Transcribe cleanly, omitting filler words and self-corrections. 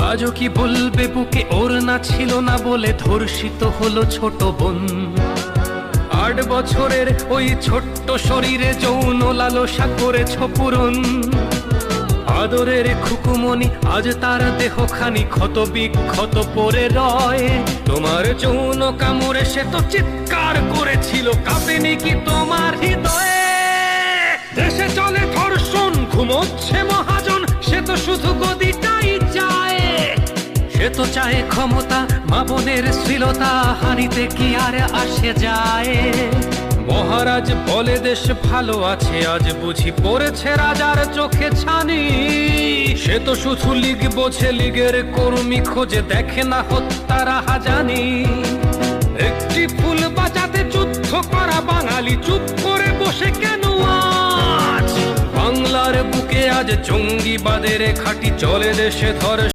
আজও কি বলবে বুকে ওর না ছিল না বলে ধর্ষিত হলো ছোট বোন। 8 বছরের ওই ছোট্ট শরীরে যৌন লালসা করেছ পূরণ। আদরের খুকুমনি আজ তার দেহখানি ক্ষত বিক্ষত পড়ে রয়। তোমার যৌন কামড়ে সে তো চিৎকার করেছিল, কাঁপেনি কি তোমার হৃদয়ে? দেশে চলে ধর্ষণ, ঘুমোচ্ছে মহাজন, সে তো শুধু গদিটাই চায়। সে তো চায় ক্ষমতা, মা বোনের শ্লীলতা হানিতে কি আর আসে যায়? মহারাজ বলে দেশ ভালো আছে, আজ বুঝি পড়েছে রাজার চোখে ছানি। সে তো শুধু লীগ বোঝে, লীগের কর্মী খোঁজে, দেখে না হত্যার হাজানি। একটি ফুল বাঁচাতে যুদ্ধ করা বাঙালি চুপ করে বসে কেন আজ? বাংলার বুকে আজ জঙ্গিবাদের খাঁটি চলে, দেশে ধর